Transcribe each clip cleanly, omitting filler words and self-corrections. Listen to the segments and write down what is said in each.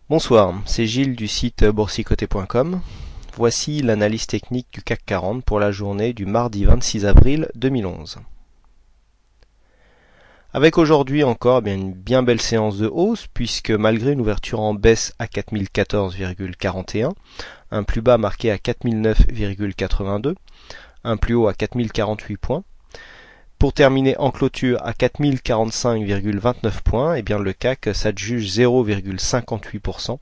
Bonsoir, c'est Gilles du site boursicoté.com. Voici l'analyse technique du CAC 40 pour la journée du mardi 26 avril 2011. Avec aujourd'hui encore une bien belle séance de hausse puisque malgré une ouverture en baisse à 4014,41, un plus bas marqué à 4009,82, un plus haut à 4048 points, pour terminer en clôture à 4045,29 points, le CAC s'adjuge 0,58%,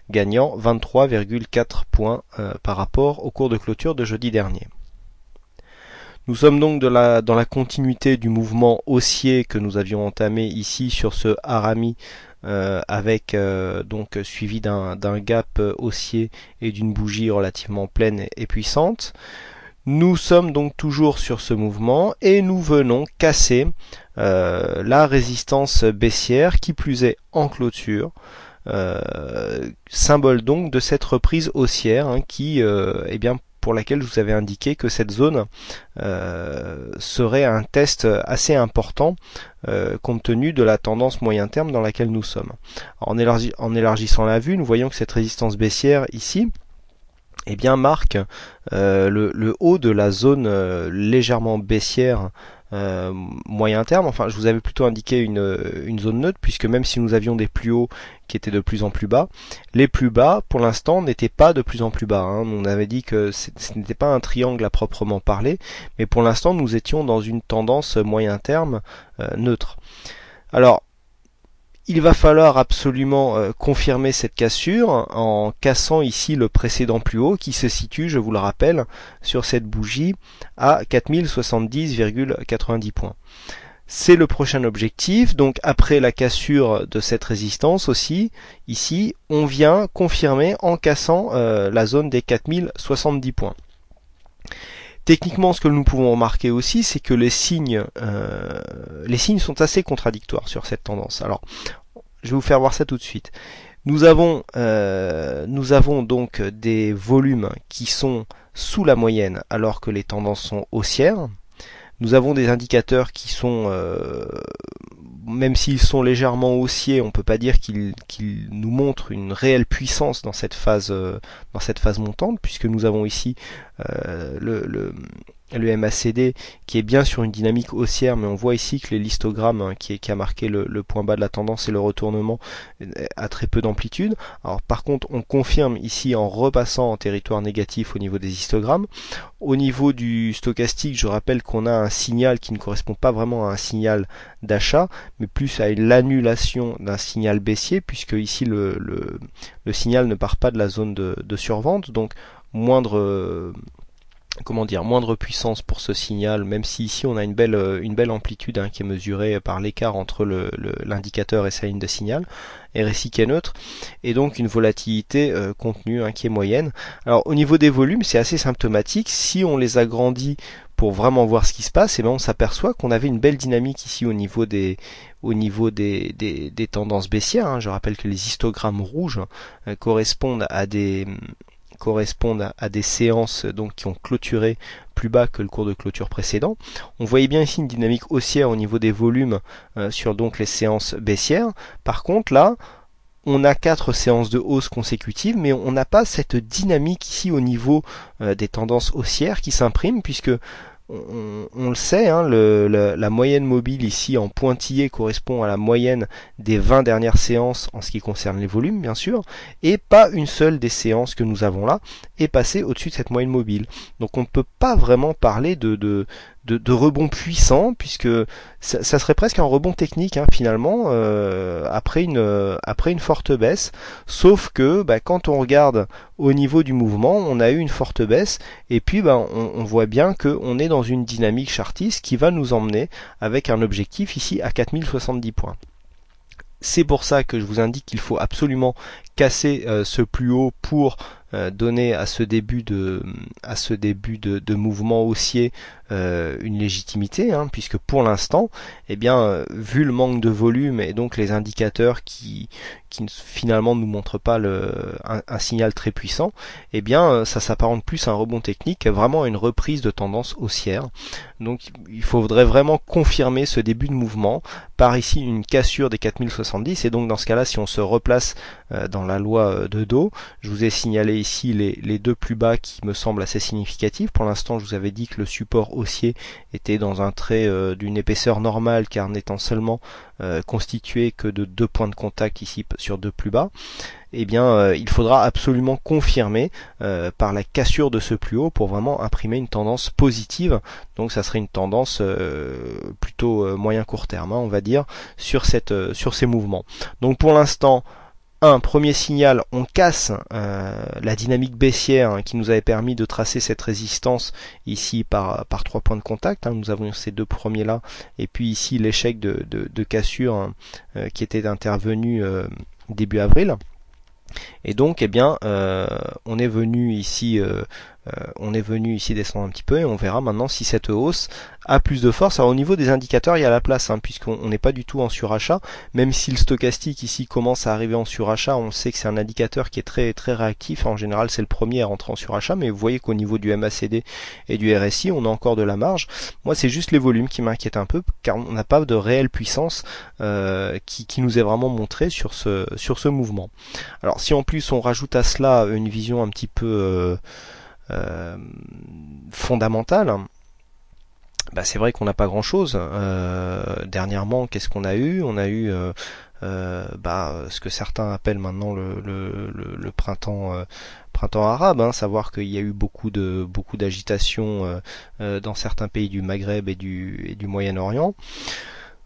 gagnant 23,4 points par rapport au cours de clôture de jeudi dernier. Nous sommes donc dans la continuité du mouvement haussier que nous avions entamé ici sur ce harami donc suivi d'un gap haussier et d'une bougie relativement pleine et puissante. Nous sommes donc toujours sur ce mouvement et nous venons casser la résistance baissière, qui plus est en clôture, symbole donc de cette reprise haussière pour laquelle je vous avais indiqué que cette zone serait un test assez important compte tenu de la tendance moyen terme dans laquelle nous sommes. En élargissant la vue, nous voyons que cette résistance baissière ici marque le haut de la zone légèrement baissière moyen terme. Enfin, je vous avais plutôt indiqué une zone neutre, puisque même si nous avions des plus hauts qui étaient de plus en plus bas, les plus bas pour l'instant n'étaient pas de plus en plus bas. On avait dit que ce n'était pas un triangle à proprement parler, mais pour l'instant nous étions dans une tendance moyen terme neutre. Alors, il va falloir absolument confirmer cette cassure en cassant ici le précédent plus haut qui se situe, je vous le rappelle, sur cette bougie à 4070,90 points. C'est le prochain objectif. Donc après la cassure de cette résistance aussi, ici, on vient confirmer en cassant la zone des 4070 points. Techniquement, ce que nous pouvons remarquer aussi, c'est que les signes sont assez contradictoires sur cette tendance. Alors, je vais vous faire voir ça tout de suite. Nous avons donc des volumes qui sont sous la moyenne alors que les tendances sont haussières. Nous avons des indicateurs qui sont, même s'ils sont légèrement haussiers, on ne peut pas dire qu'ils nous montrent une réelle puissance dans cette phase montante, puisque nous avons ici le MACD qui est bien sur une dynamique haussière, mais on voit ici que les l'histogramme qui a marqué le point bas de la tendance et le retournement a très peu d'amplitude. Alors par contre, on confirme ici en repassant en territoire négatif au niveau des histogrammes. Au niveau du stochastique, je rappelle qu'on a un signal qui ne correspond pas vraiment à un signal d'achat, mais plus à l'annulation d'un signal baissier, puisque ici le signal ne part pas de la zone de survente, donc moindre puissance pour ce signal, même si ici on a une belle amplitude qui est mesurée par l'écart entre l'indicateur et sa ligne de signal, RSI qui est neutre, et donc une volatilité contenue qui est moyenne. Alors au niveau des volumes, c'est assez symptomatique. Si on les agrandit pour vraiment voir ce qui se passe, on s'aperçoit qu'on avait une belle dynamique ici au niveau des tendances baissières. Je rappelle que les histogrammes rouges correspondent à des séances donc qui ont clôturé plus bas que le cours de clôture précédent. On voyait bien ici une dynamique haussière au niveau des volumes sur donc les séances baissières. Par contre là, on a 4 séances de hausse consécutives, mais on n'a pas cette dynamique ici au niveau des tendances haussières qui s'impriment, puisque on le sait, la moyenne mobile ici en pointillé correspond à la moyenne des 20 dernières séances en ce qui concerne les volumes, bien sûr, et pas une seule des séances que nous avons là est passée au-dessus de cette moyenne mobile. Donc on ne peut pas vraiment parler de rebond puissant, puisque ça serait presque un rebond technique finalement après une forte baisse, sauf que quand on regarde au niveau du mouvement, on a eu une forte baisse, et puis on voit bien qu'on est dans une dynamique chartiste qui va nous emmener avec un objectif ici à 4070 points. C'est pour ça que je vous indique qu'il faut absolument casser ce plus haut pour donner à ce début de mouvement haussier une légitimité, puisque pour l'instant, vu le manque de volume et donc les indicateurs qui finalement ne nous montrent pas un signal très puissant, ça s'apparente plus à un rebond technique, vraiment à une reprise de tendance haussière. Donc il faudrait vraiment confirmer ce début de mouvement par ici une cassure des 4070, et donc dans ce cas-là, si on se replace dans la loi de Dow. Je vous ai signalé ici les deux plus bas qui me semblent assez significatifs. Pour l'instant, je vous avais dit que le support haussier était dans un trait d'une épaisseur normale, car n'étant seulement constitué que de 2 points de contact ici sur deux plus bas. Eh bien, il faudra absolument confirmer par la cassure de ce plus haut pour vraiment imprimer une tendance positive. Donc ça serait une tendance plutôt moyen court terme, hein, on va dire, sur ces mouvements. Donc pour l'instant, premier signal, on casse la dynamique baissière, hein, qui nous avait permis de tracer cette résistance ici par 3 points de contact, hein. Nous avons ces deux premiers là, et puis ici l'échec de cassure, hein, qui était intervenu début avril. Et donc, eh bien, on est venu ici descendre un petit peu, et on verra maintenant si cette hausse a plus de force. Alors au niveau des indicateurs, il y a la place, hein, puisqu'on n'est pas du tout en surachat, même si le stochastique ici commence à arriver en surachat. On sait que c'est un indicateur qui est très très réactif. En général, c'est le premier à rentrer en surachat, mais vous voyez qu'au niveau du MACD et du RSI, on a encore de la marge. Moi, c'est juste les volumes qui m'inquiètent un peu, car on n'a pas de réelle puissance qui nous est vraiment montrée sur ce mouvement. Alors si en plus on rajoute à cela une vision un petit peu fondamentale, bah c'est vrai qu'on n'a pas grand chose. Dernièrement, qu'est-ce qu'on a eu? On a eu ce que certains appellent maintenant le printemps arabe, hein, savoir qu'il y a eu beaucoup d'agitation dans certains pays du Maghreb et du Moyen-Orient.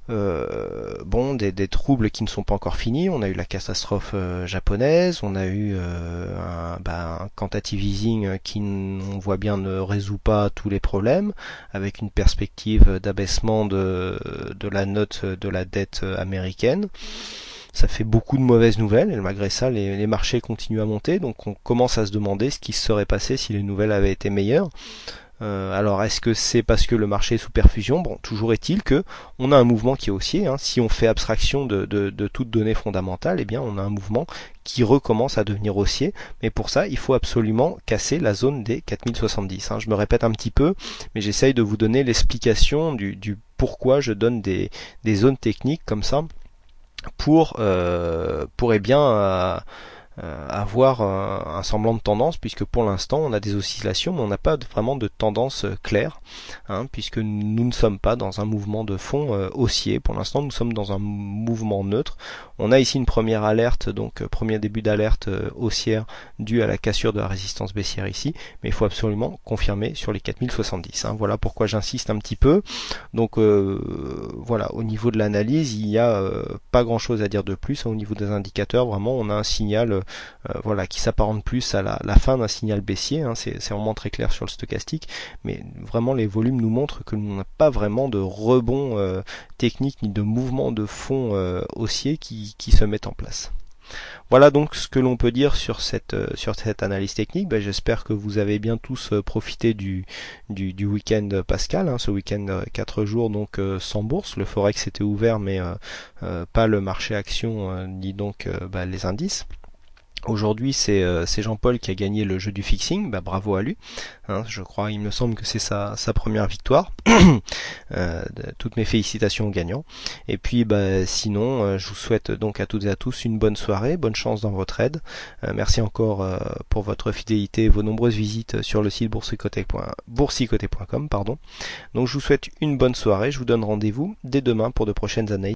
Des troubles qui ne sont pas encore finis. On a eu la catastrophe japonaise, on a eu un quantitative easing qui, on voit bien, ne résout pas tous les problèmes, avec une perspective d'abaissement de la note de la dette américaine. Ça fait beaucoup de mauvaises nouvelles, et malgré ça, les marchés continuent à monter, donc on commence à se demander ce qui se serait passé si les nouvelles avaient été meilleures. Alors est-ce que c'est parce que le marché est sous perfusion? Bon, toujours est-il que on a un mouvement qui est haussier, hein. Si on fait abstraction de toute donnée fondamentale, eh bien on a un mouvement qui recommence à devenir haussier, mais pour ça il faut absolument casser la zone des 4070, hein. Je me répète un petit peu, mais j'essaye de vous donner l'explication du pourquoi je donne des zones techniques comme ça pour avoir un semblant de tendance, puisque pour l'instant on a des oscillations, mais on n'a pas vraiment de tendance claire, hein, puisque nous ne sommes pas dans un mouvement de fond haussier. Pour l'instant nous sommes dans un mouvement neutre. On a ici une première alerte, donc premier début d'alerte haussière due à la cassure de la résistance baissière ici, mais il faut absolument confirmer sur les 4070, hein. Voilà pourquoi j'insiste un petit peu. Donc voilà, au niveau de l'analyse, il n'y a pas grand chose à dire de plus, hein. Au niveau des indicateurs, vraiment on a un signal qui s'apparente plus à la fin d'un signal baissier, hein. C'est vraiment très clair sur le stochastique, mais vraiment les volumes nous montrent que nous n'avons pas vraiment de rebond technique ni de mouvement de fond haussier qui se met en place. Voilà donc ce que l'on peut dire sur cette analyse technique. J'espère que vous avez bien tous profité du week-end pascal, hein, ce week-end 4 jours donc sans bourse. Le Forex était ouvert, mais pas le marché action ni donc les indices. Aujourd'hui, c'est Jean-Paul qui a gagné le jeu du fixing, bravo à lui, hein, je crois, il me semble que c'est sa première victoire. Toutes mes félicitations aux gagnants. Et puis sinon, je vous souhaite donc à toutes et à tous une bonne soirée, bonne chance dans votre aide. Merci encore pour votre fidélité et vos nombreuses visites sur le site boursicoté.com. Donc je vous souhaite une bonne soirée, je vous donne rendez-vous dès demain pour de prochaines analyses.